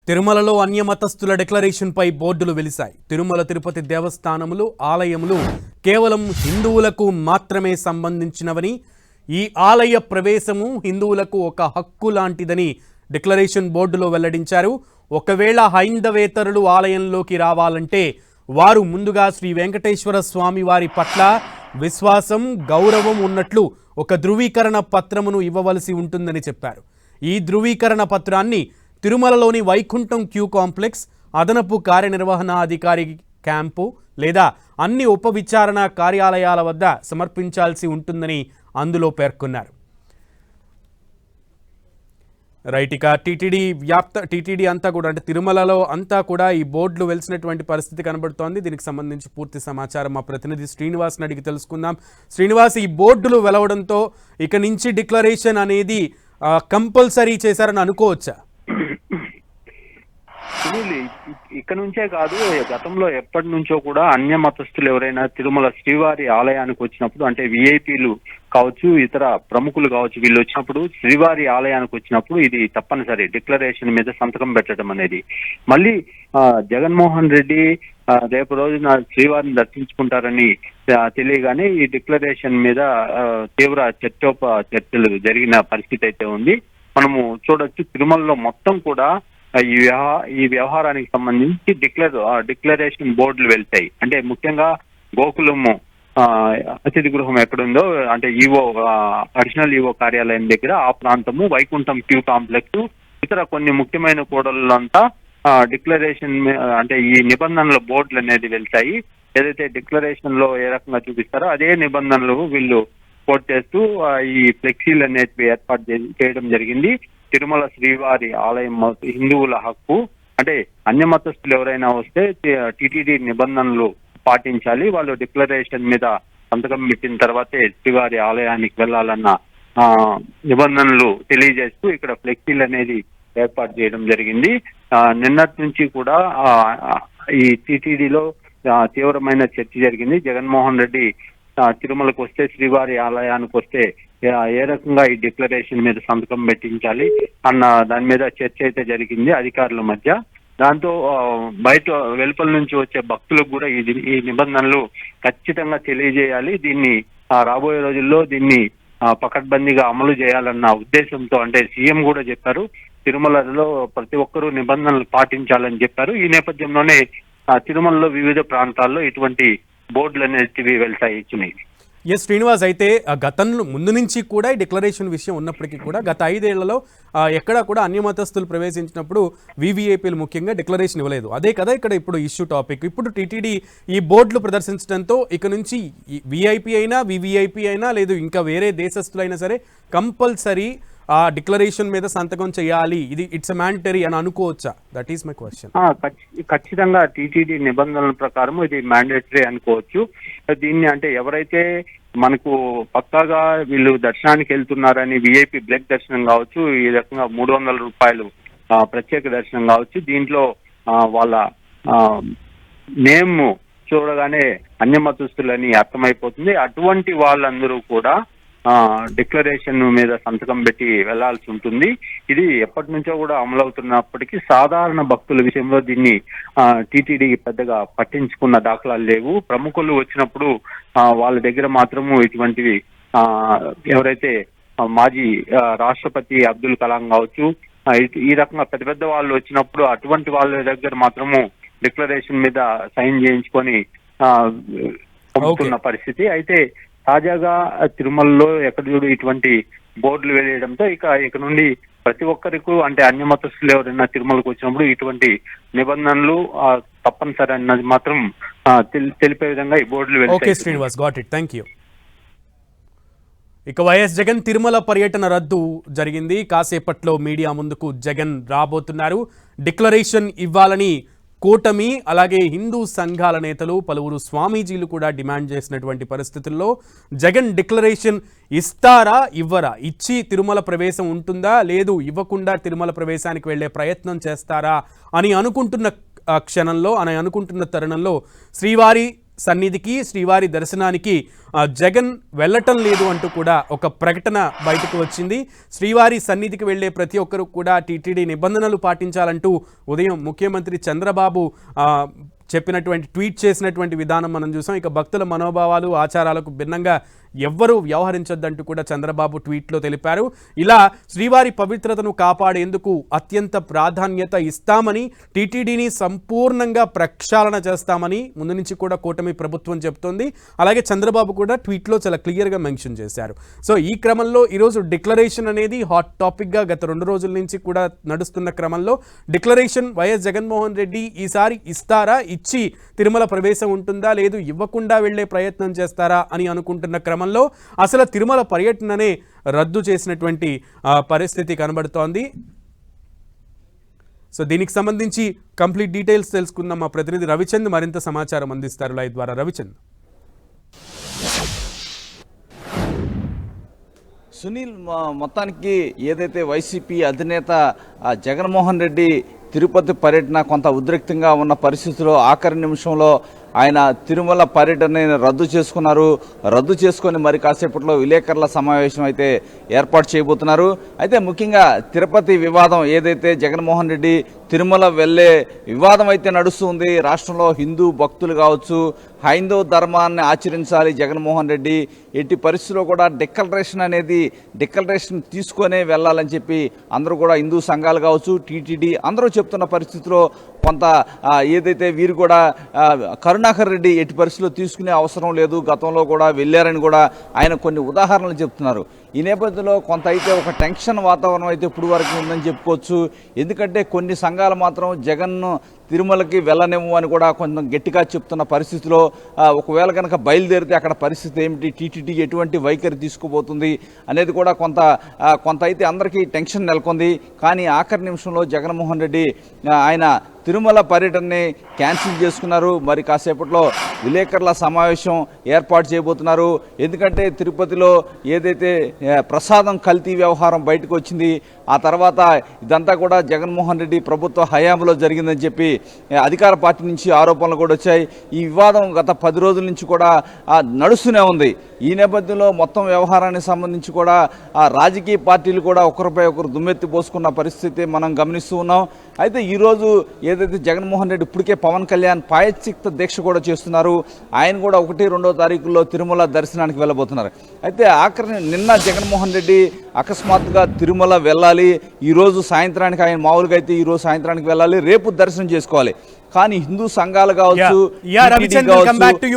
తిరుమలలో అన్యమతస్థుల డిక్లరేషన్పై బోర్డులు వెలిశాయి. తిరుమల తిరుపతి దేవస్థానములు, ఆలయములు కేవలం హిందువులకు మాత్రమే సంబంధించినవని, ఈ ఆలయ ప్రవేశము హిందువులకు ఒక హక్కు లాంటిదని డిక్లరేషన్ బోర్డులో వెల్లడించారు. ఒకవేళ హైందవేతరులు ఆలయంలోకి రావాలంటే వారు ముందుగా శ్రీ వెంకటేశ్వర స్వామి వారి పట్ల విశ్వాసం, గౌరవం ఉన్నట్లు ఒక ధృవీకరణ పత్రమును ఇవ్వవలసి ఉంటుందని చెప్పారు. ఈ ధృవీకరణ పత్రాన్ని తిరుమలలోని వైకుంఠం క్యూ కాంప్లెక్స్, అదనపు కార్యనిర్వహణాధికారి క్యాంపు లేదా అన్ని ఉప విచారణ కార్యాలయాల వద్ద సమర్పించాల్సి ఉంటుందని అందులో పేర్కొన్నారు. రైట్, ఇక టీటీడీ అంతా కూడా అంటే తిరుమలలో అంతా కూడా ఈ బోర్డులు వెలిసినటువంటి పరిస్థితి కనబడుతోంది. దీనికి సంబంధించి పూర్తి సమాచారం మా ప్రతినిధి శ్రీనివాస్ని అడిగి తెలుసుకుందాం. శ్రీనివాస్, ఈ బోర్డులు వెలవడంతో ఇక నుంచి డిక్లరేషన్ అనేది కంపల్సరీ చేశారని అనుకోవచ్చా? ఇక్కడ నుంచే కాదు, గతంలో ఎప్పటి నుంచో కూడా అన్య మతస్థులు ఎవరైనా తిరుమల శ్రీవారి ఆలయానికి వచ్చినప్పుడు, అంటే విఐపీలు కావచ్చు, ఇతర ప్రముఖులు కావచ్చు, వీళ్ళు వచ్చినప్పుడు శ్రీవారి ఆలయానికి వచ్చినప్పుడు ఇది తప్పనిసరి డిక్లరేషన్ మీద సంతకం పెట్టడం అనేది. మళ్ళీ జగన్మోహన్ రెడ్డి రేపు రోజున శ్రీవారిని దర్శించుకుంటారని తెలియగానే ఈ డిక్లరేషన్ మీద తీవ్ర చర్చలు జరిగిన పరిస్థితి అయితే ఉంది. మనము చూడొచ్చు, తిరుమలలో మొత్తం కూడా ఈ వ్యవహారానికి సంబంధించి డిక్లరేషన్ బోర్డులు వెళ్తాయి. అంటే ముఖ్యంగా గోకులము అతిథి గృహం ఎక్కడుందో, అంటే ఈవో అడిషనల్ ఈవో కార్యాలయం దగ్గర ఆ ప్రాంతము, వైకుంఠం క్యూ కాంప్లెక్స్, ఇతర కొన్ని ముఖ్యమైన కూడళ్ళంతా డిక్లరేషన్ అంటే ఈ నిబంధనల బోర్డులు అనేది వెళ్తాయి. ఏదైతే డిక్లరేషన్ లో ఏ రకంగా చూపిస్తారో అదే నిబంధనలు వీళ్ళు కోట్ చేస్తూ ఈ ఫ్లెక్సీలు అనేది ఏర్పాటు చేయడం జరిగింది. తిరుమల శ్రీవారి ఆలయం హిందువుల హక్కు, అంటే అన్య మతస్థులు ఎవరైనా వస్తే టీటీడీ నిబంధనలు పాటించాలి, వాళ్ళు డిక్లరేషన్ మీద సంతకం పెట్టిన తర్వాతే శ్రీవారి ఆలయానికి వెళ్లాలన్న నిబంధనలు తెలియజేస్తూ ఇక్కడ ఫ్లెక్సీలు అనేది ఏర్పాటు చేయడం జరిగింది. నిన్నటి నుంచి కూడా ఈ టీటీడీలో తీవ్రమైన చర్చ జరిగింది. జగన్మోహన్ రెడ్డి తిరుమలకు వస్తే, శ్రీవారి ఆలయానికి వస్తే ఏ రకంగా ఈ డిక్లరేషన్ మీద సంతకం పెట్టించాలి అన్న దాని మీద చర్చ అయితే జరిగింది అధికారుల మధ్య. దాంతో బయట వెలుపల నుంచి వచ్చే భక్తులకు కూడా ఈ నిబంధనలు ఖచ్చితంగా తెలియజేయాలి, దీన్ని రాబోయే రోజుల్లో దీన్ని పకడ్బందీగా అమలు చేయాలన్న ఉద్దేశంతో, అంటే సీఎం కూడా చెప్పారు తిరుమలలో ప్రతి ఒక్కరూ నిబంధనలు పాటించాలని చెప్పారు. ఈ నేపథ్యంలోనే తిరుమలలో వివిధ ప్రాంతాల్లో ఇటువంటి బోర్డులు అనేవి వెళ్తాయి. ఎస్ శ్రీనివాస్, అయితే గతంలో ముందు నుంచి కూడా ఈ డిక్లరేషన్ విషయం ఉన్నప్పటికీ కూడా గత 5 ఏళ్లలో ఎక్కడా కూడా అన్యమతస్థులు ప్రవేశించినప్పుడు వివిఐపీలు ముఖ్యంగా డిక్లరేషన్ ఇవ్వలేదు. అదే కదా ఇక్కడ ఇప్పుడు ఇష్యూ టాపిక్. ఇప్పుడు టీటీడీ ఈ బోర్డులు ప్రదర్శించడంతో ఇక నుంచి విఐపీ అయినా, వివిఐపీ అయినా, లేదు ఇంకా వేరే దేశస్తులైనా సరే కంపల్సరీ ఆ డిక్లరేషన్ మీద సంతకం చేయాలి, ఇది ఇట్స్ మ్యాండటరీ అని అనుకోవచ్చా? That is my question. ఖచ్చితంగా టీటీడీ నిబంధనల ప్రకారం ఇది మ్యాండేటరీ అనుకోవచ్చు. దీన్ని అంటే ఎవరైతే మనకు పక్కాగా వీళ్ళు దర్శనానికి వెళ్తున్నారని, విఐపి బ్లడ్ దర్శనం కావచ్చు, ఈ రకంగా 300 రూపాయలు ప్రత్యేక దర్శనం కావచ్చు, దీంట్లో వాళ్ళ నేమ్ చూడగానే అన్యమతస్థులని అర్థమైపోతుంది. అటువంటి వాళ్ళందరూ కూడా డిక్లరేషన్ మీద సంతకం పెట్టి వెళ్లాల్సి ఉంటుంది. ఇది ఎప్పటి నుంచో కూడా అమలవుతున్నప్పటికీ సాధారణ భక్తుల విషయంలో దీన్ని టీటీడీ పెద్దగా పట్టించుకున్న దాఖలాలు లేవు. ప్రముఖులు వచ్చినప్పుడు వాళ్ళ దగ్గర మాత్రము ఇటువంటివి, ఎవరైతే మాజీ రాష్ట్రపతి అబ్దుల్ కలాం కావచ్చు, ఈ రకంగా పెద్ద పెద్ద వాళ్ళు వచ్చినప్పుడు అటువంటి వాళ్ళ దగ్గర మాత్రము డిక్లరేషన్ మీద సైన్ చేయించుకొని పంపుతున్న పరిస్థితి. అయితే తాజాగా తిరుమలలో ఎక్కడ చూడు ఇటువంటి బోర్డులు వేయడంతో ఇక నుండి ప్రతి ఒక్కరికి, అంటే అన్య మతస్థులు ఎవరైనా తిరుమలకు వచ్చినప్పుడు ఇటువంటి నిబంధనలు తప్పనిసరి అన్నది మాత్రం తెలిపే విధంగా ఈ బోర్డులు వెళ్తాయి. Srinivas, got it, thank you. ఇక వైఎస్ జగన్ తిరుమల పర్యటన రద్దు జరిగింది. కాసేపట్లో మీడియా ముందుకు జగన్ రాబోతున్నారు. డిక్లరేషన్ ఇవ్వాలని కూటమి, అలాగే హిందూ సంఘాల నేతలు, పలువురు స్వామీజీలు కూడా డిమాండ్ చేసినటువంటి పరిస్థితుల్లో జగన్ డిక్లరేషన్ ఇస్తారా, ఇవ్వరా, ఇచ్చి తిరుమల ప్రవేశం ఉంటుందా, లేదు ఇవ్వకుండా తిరుమల ప్రవేశానికి వెళ్లే ప్రయత్నం చేస్తారా అని అనుకుంటున్న క్షణంలో, అని అనుకుంటున్న తరుణంలో శ్రీవారి సన్నిధికి శ్రీవారి దర్శనానికి జగన్ వెళ్ళటం లేదు అంటూ కూడా ఒక ప్రకటన బయటకు వచ్చింది. శ్రీవారి సన్నిధికి వెళ్లే ప్రతి ఒక్కరూ కూడా టీటీడీ నిబంధనలు పాటించాలంటూ ఉదయం ముఖ్యమంత్రి చంద్రబాబు చెప్పినటువంటి ట్వీట్ చేసినటువంటి విధానం మనం చూసాం. ఇక భక్తుల మనోభావాలు ఆచారాలకు భిన్నంగా ఎవ్వరూ వ్యవహరించొద్దంటూ కూడా చంద్రబాబు ట్వీట్లో తెలిపారు. ఇలా శ్రీవారి పవిత్రతను కాపాడేందుకు అత్యంత ప్రాధాన్యత ఇస్తామని, టీటీడీని సంపూర్ణంగా ప్రక్షాళన చేస్తామని ముందు నుంచి కూడా కూటమి ప్రభుత్వం చెప్తోంది. అలాగే చంద్రబాబు కూడా ట్వీట్లో చాలా క్లియర్గా మెన్షన్ చేశారు. సో ఈ క్రమంలో ఈరోజు డిక్లరేషన్ అనేది హాట్ టాపిక్గా గత 2 రోజుల నుంచి కూడా నడుస్తున్న క్రమంలో డిక్లరేషన్ వైఎస్ జగన్మోహన్ రెడ్డి ఈసారి ఇస్తారా, ఇచ్చి తిరుమల ప్రవేశం ఉంటుందా, లేదు ఇవ్వకుండా వెళ్లే ప్రయత్నం చేస్తారా అని అనుకుంటున్న క్రమంలో అసలు తిరుమల పర్యటననే రద్దు చేసినటువంటి పరిస్థితి కనబడుతోంది. సో దీనికి సంబంధించి కంప్లీట్ డీటెయిల్స్ తెలుసుకుందాం. మా ప్రతినిధి రవిచంద్ మరింత సమాచారం అందిస్తారు లైవ్ ద్వారా. రవిచంద్. సునీల్, మొత్తానికి ఏదైతే వైసీపీ అధినేత జగన్మోహన్ రెడ్డి తిరుపతి పర్యటన కొంత ఉద్రిక్తంగా ఉన్న పరిస్థితుల్లో ఆఖరి నిమిషంలో ఆయన తిరుమల పర్యటనని రద్దు చేసుకున్నారు. రద్దు చేసుకొని మరి కాసేపట్లో విలేకరుల సమావేశం అయితే ఏర్పాటు చేయబోతున్నారు. అయితే ముఖ్యంగా తిరుపతి వివాదం ఏదైతే జగన్మోహన్ రెడ్డి తిరుమల వెళ్ళే వివాదం అయితే నడుస్తుంది. రాష్ట్రంలో హిందూ భక్తులు కావచ్చు, హైందవ ధర్మాన్ని ఆచరించాలి జగన్మోహన్ రెడ్డి, ఎట్టి పరిస్థితుల్లో కూడా డిక్లరేషన్ తీసుకొనే వెళ్ళాలని చెప్పి అందరూ కూడా హిందూ సంఘాలు కావచ్చు, టీటీడీ అందరూ చెప్తున్న పరిస్థితిలో కొంత ఏదైతే వీరు కూడా కరుణాకర్ రెడ్డి ఎట్టి పరిస్థితుల్లో తీసుకునే అవసరం లేదు, గతంలో కూడా వెళ్ళారని కూడా ఆయన కొన్ని ఉదాహరణలు చెప్తున్నారు. ఈ నేపథ్యంలో కొంత అయితే ఒక టెన్షన్ వాతావరణం అయితే ఇప్పుడు వరకు ఉందని చెప్పుకోవచ్చు. ఎందుకంటే కొన్ని సంఘాలు మాత్రం జగన్ను తిరుమలకి వెళ్ళనివ్వు అని కూడా కొంచెం గట్టిగా చెప్తున్న పరిస్థితిలో ఒకవేళ కనుక బయలుదేరితే అక్కడ పరిస్థితి ఏమిటి, టీటీడీ ఎటువంటి వైఖరి తీసుకుపోతుంది అనేది కూడా కొంత అయితే అందరికీ టెన్షన్ నెలకొంది. కానీ ఆఖరి నిమిషంలో జగన్మోహన్ రెడ్డి ఆయన తిరుమల పర్యటనని క్యాన్సిల్ చేసుకున్నారు. మరి కాసేపట్లో విలేకరుల సమావేశం ఏర్పాటు చేయబోతున్నారు. ఎందుకంటే తిరుపతిలో ఏదైతే ప్రసాదం కల్తీ వ్యవహారం బయటకు వచ్చింది, ఆ తర్వాత ఇదంతా కూడా జగన్మోహన్ రెడ్డి ప్రభుత్వ హయాంలో జరిగిందని చెప్పి అధికార పార్టీ నుంచి ఆరోపణలు కూడా వచ్చాయి. ఈ వివాదం గత 10 రోజుల నుంచి కూడా నడుస్తూనే ఉంది. ఈ నేపథ్యంలో మొత్తం వ్యవహారానికి సంబంధించి కూడా రాజకీయ పార్టీలు కూడా ఒకరిపై ఒకరు దుమ్మెత్తి పోసుకున్న పరిస్థితి మనం గమనిస్తూ ఉన్నాం. అయితే ఈరోజు ఏదైతే జగన్మోహన్ రెడ్డి ఇప్పటికే పవన్ కళ్యాణ్ ప్రాయశ్చిత్త దీక్ష కూడా చేస్తున్నారు. ఆయన కూడా 1, 2 తారీఖుల్లో తిరుమల దర్శనానికి వెళ్ళబోతున్నారు. అయితే నిన్న జగన్మోహన్ రెడ్డి అకస్మాత్తుగా తిరుమల వెళ్ళాలి, ఈరోజు సాయంత్రానికి, ఆయన మామూలుగా అయితే ఈరోజు సాయంత్రానికి వెళ్ళాలి, రేపు దర్శనం చేసుకోవాలి. కానీ హిందూ సంఘాలు కావచ్చు,